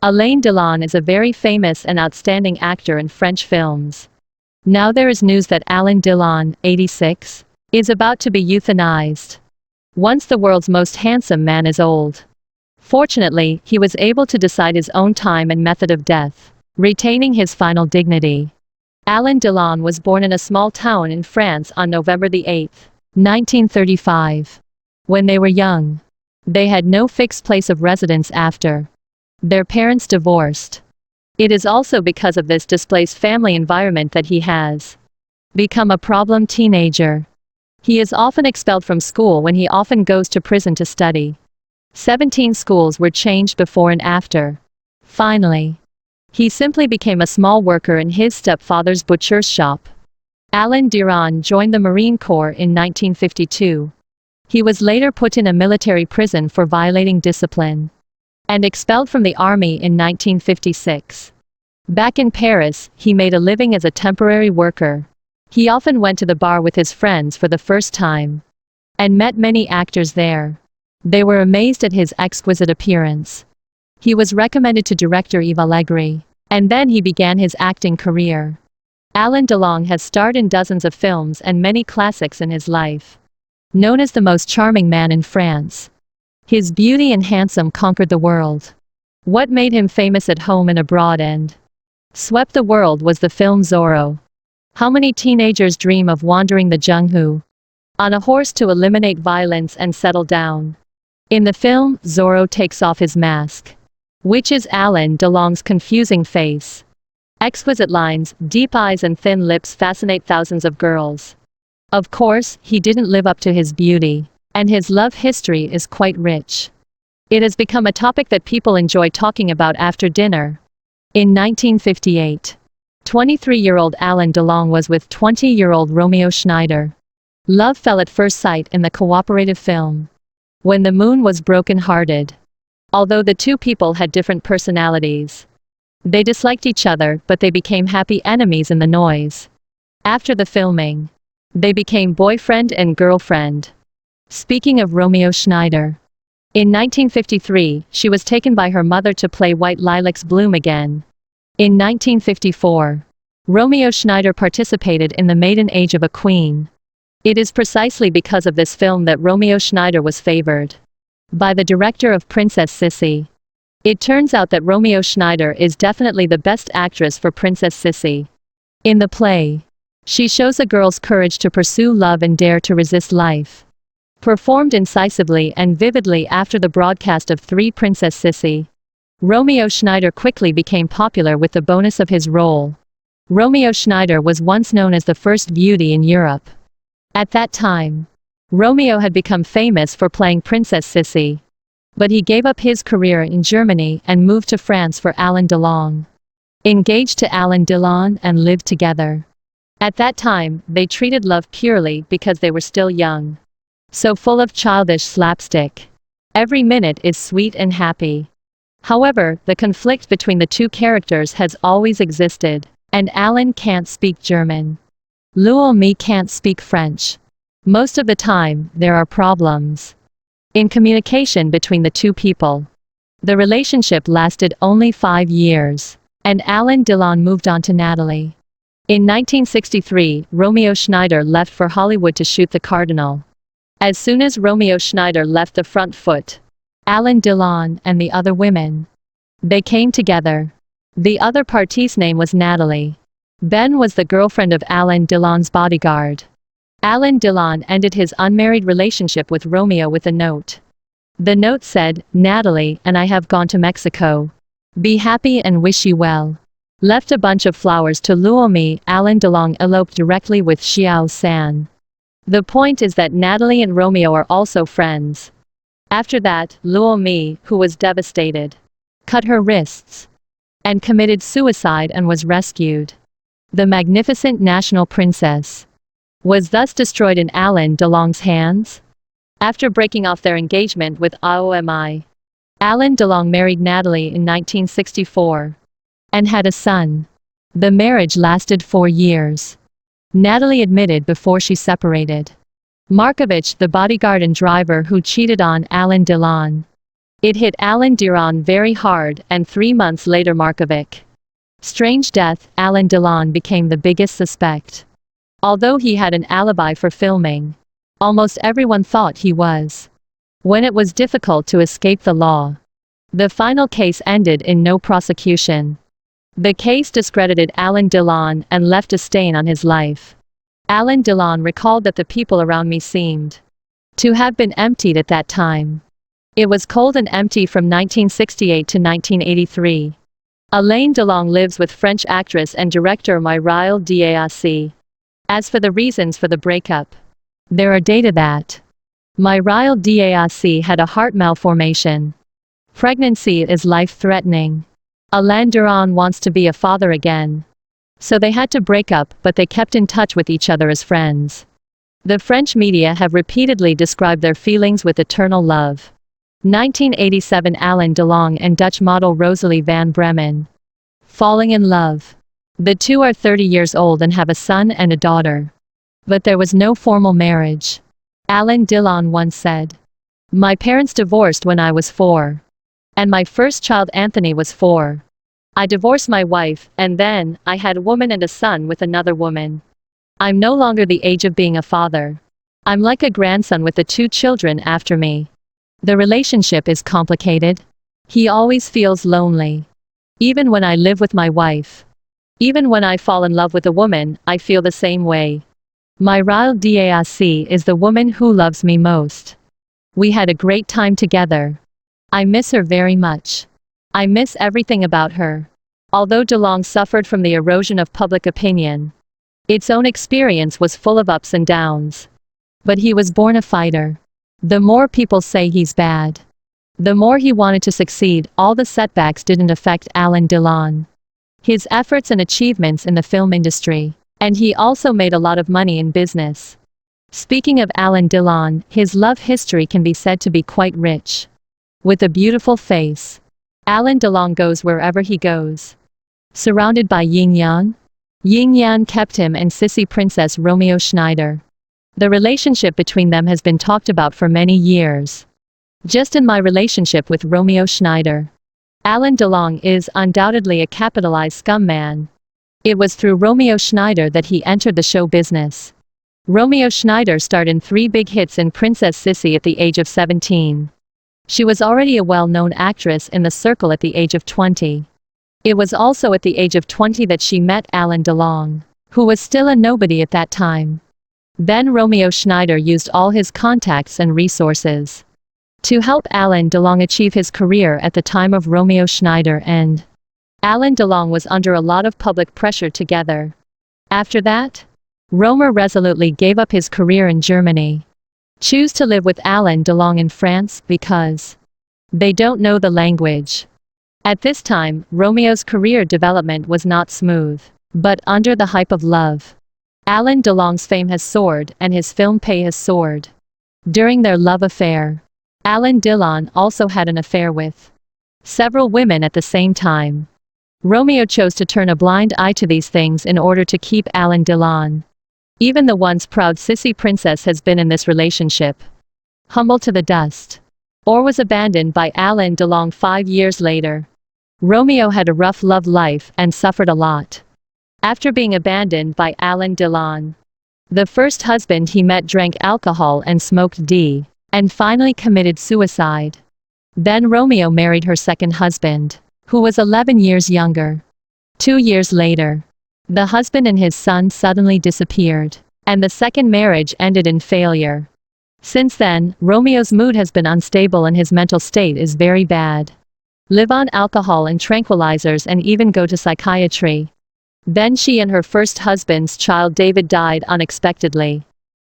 Alain Delon is a very famous and outstanding actor in French films. Now there is news that Alain Delon, 86, is about to be euthanized. Once the world's most handsome man is old. Fortunately, he was able to decide his own time and method of death, retaining his final dignity. Alain Delon was born in a small town in France on November 8, 1935. When they were young, they had no fixed place of residence after their parents divorced. It is also because of this displaced family environment that he has become a problem teenager. He is often expelled from school when he often goes to prison to study. 17 schools were changed before and after. Finally, he simply became a small worker in his stepfather's butcher's shop. Alanderon joined the Marine Corps in 1952. He was later put in a military prison for violating discipline and expelled from the army in 1956. Back in Paris, he made a living as a temporary worker. He often went to the bar with his friends for the first time and met many actors there. They were amazed at his exquisite appearance. He was recommended to director Yves Allegri, and then he began his acting career. Alain Delon has starred in dozens of films and many classics in his life. Known as the most charming man in France, his beauty and handsome conquered the world. What made him famous at home and abroad and swept the world was the film Zorro. How many teenagers dream of wandering the jungle on a horse to eliminate violence and settle down? In the film, Zorro takes off his mask, which is Alain Delon's confusing face. Exquisite lines, deep eyes and thin lips fascinate thousands of girls. Of course, he didn't live up to his beauty, and his love history is quite rich. It has become a topic that people enjoy talking about after dinner. In 1958, 23-year-old Alain Delon was with 20-year-old Romeo Schneider. Love fell at first sight in the cooperative film When the Moon Was Broken-Hearted. Although the two people had different personalities, they disliked each other, but they became happy enemies in the noise. After the filming, they became boyfriend and girlfriend. Speaking of Romeo Schneider, in 1953, she was taken by her mother to play White Lilacs Bloom again. In 1954, Romeo Schneider participated in The Maiden Age of a Queen. It is precisely because of this film that Romeo Schneider was favored by the director of Princess Sisi. It turns out that Romeo Schneider is definitely the best actress for Princess Sisi. In the play, she shows a girl's courage to pursue love and dare to resist life. Performed incisively and vividly after the broadcast of 3 Princess Sisi, Romeo Schneider quickly became popular with the bonus of his role. Romeo Schneider was once known as the first beauty in Europe. At that time, Romeo had become famous for playing Princess Sisi. But he gave up his career in Germany and moved to France for Alain Delon. Engaged to Alain Delon and lived together. At that time, they treated love purely because they were still young. So full of childish slapstick. Every minute is sweet and happy. However, the conflict between the two characters has always existed, and Alain can't speak German. Luomi can't speak French. Most of the time, there are problems in communication between the two people. The relationship lasted only 5 years, and Alain Delon moved on to Natalie. In 1963, Romeo Schneider left for Hollywood to shoot The Cardinal. As soon as Romeo Schneider left the front foot, Alain Delon and the other women, they came together. The other party's name was Natalie. Ben was the girlfriend of Alain Delon's bodyguard. Alain Delon ended his unmarried relationship with Romeo with a note. The note said, "Natalie and I have gone to Mexico. Be happy and wish you well." Left a bunch of flowers to Luomi. Alain Delon eloped directly with Xiao San. The point is that Natalie and Romeo are also friends. After that, Luomi, who was devastated, cut her wrists and committed suicide and was rescued. The magnificent national princess was thus destroyed in Alain Delon's hands. After breaking off their engagement with Aomi, Alain Delon married Natalie in 1964 and had a son. The marriage lasted 4 years. Natalie admitted before she separated Markovich, the bodyguard and driver who cheated on Alain Delon. It hit Alanderon very hard, and 3 months later Markovic. Strange death, Alanderon became the biggest suspect. Although he had an alibi for filming, almost everyone thought he was. When it was difficult to escape the law, the final case ended in no prosecution. The case discredited Alanderon and left a stain on his life. Alanderon recalled that the people around me seemed to have been emptied at that time. It was cold and empty from 1968 to 1983. Alain Delon lives with French actress and director Mireille d'Arcy. As for the reasons for the breakup, there are data that Mireille d'Arcy had a heart malformation. Pregnancy is life-threatening. Alanderon wants to be a father again. So they had to break up, but they kept in touch with each other as friends. The French media have repeatedly described their feelings with eternal love. 1987 Alain Delon and Dutch model Rosalie van Bremen. Falling in love. The two are 30 years old and have a son and a daughter. But there was no formal marriage. Alain Delon once said, "My parents divorced when I was 4. And my first child Anthony was 4. I divorced my wife, and then, I had a woman and a son with another woman. I'm no longer the age of being a father. I'm like a grandson with the 2 children after me. The relationship is complicated. He always feels lonely. Even when I live with my wife. Even when I fall in love with a woman, I feel the same way. Mireille d'Arcy is the woman who loves me most. We had a great time together. I miss her very much. I miss everything about her." Although Delon suffered from the erosion of public opinion, its own experience was full of ups and downs. But he was born a fighter. The more people say he's bad, the more he wanted to succeed. All the setbacks didn't affect Alain Delon. His efforts and achievements in the film industry. And he also made a lot of money in business. Speaking of Alain Delon, his love history can be said to be quite rich. With a beautiful face, Alain Delon goes wherever he goes. Surrounded by yin yang? Yin yang kept him and Sisi Princess Romeo Schneider. The relationship between them has been talked about for many years. Just in my relationship with Romeo Schneider, Alain Delon is undoubtedly a capitalized scum man. It was through Romeo Schneider that he entered the show business. Romeo Schneider starred in 3 big hits in Princess Sisi at the age of 17. She was already a well-known actress in the circle at the age of 20. It was also at the age of 20 that she met Alain Delon, who was still a nobody at that time. Then Romeo Schneider used all his contacts and resources to help Alain Delon achieve his career at the time of Romeo Schneider and Alain Delon was under a lot of public pressure together. After that, Romer resolutely gave up his career in Germany. Choose to live with Alain Delon in France because they don't know the language. At this time, Romeo's career development was not smooth. But under the hype of love, Alain Delon's fame has soared and his film pay has soared. During their love affair, Alain Delon also had an affair with several women at the same time. Romeo chose to turn a blind eye to these things in order to keep Alain Delon. Even the once proud Sisi Princess has been in this relationship humbled to the dust, or was abandoned by Alain Delon 5 years later. Romeo had a rough love life and suffered a lot after being abandoned by Alain Delon. The first husband he met drank alcohol and smoked D, and finally committed suicide. Then Romeo married her second husband, who was 11 years younger. 2 years later, the husband and his son suddenly disappeared, and the second marriage ended in failure. Since then, Romeo's mood has been unstable and his mental state is very bad. Live on alcohol and tranquilizers and even go to psychiatry. Then she and her first husband's child David died unexpectedly.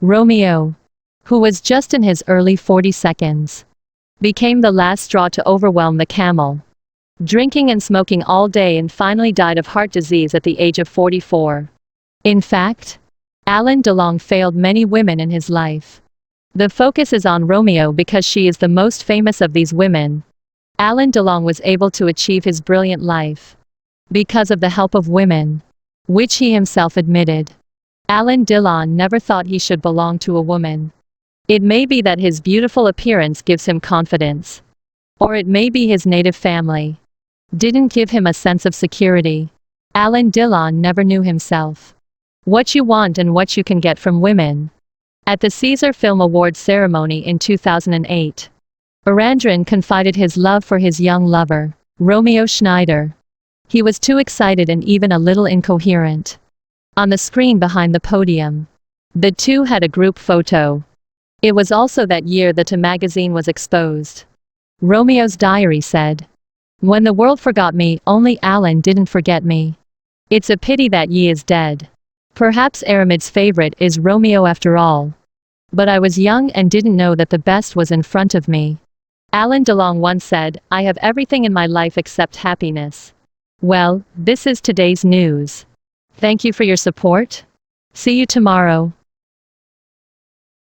Romeo, who was just in his early 42s, became the last straw to overwhelm the camel. Drinking and smoking all day and finally died of heart disease at the age of 44. In fact, Alain Delon failed many women in his life. The focus is on Romeo because she is the most famous of these women. Alain Delon was able to achieve his brilliant life because of the help of women, which he himself admitted. Alain Delon never thought he should belong to a woman. It may be that his beautiful appearance gives him confidence. Or it may be his native family didn't give him a sense of security. Alanderon never knew himself. What you want and what you can get from women. At the Caesar Film Awards ceremony in 2008, Alanderon confided his love for his young lover, Romeo Schneider. He was too excited and even a little incoherent. On the screen behind the podium, the two had a group photo. It was also that year that a magazine was exposed. Romeo's diary said, "When the world forgot me, only Alan didn't forget me. It's a pity that ye is dead. Perhaps Aramid's favorite is Romeo after all. But I was young and didn't know that the best was in front of me." Alanderon once said, "I have everything in my life except happiness." Well, this is today's news. Thank you for your support. See you tomorrow.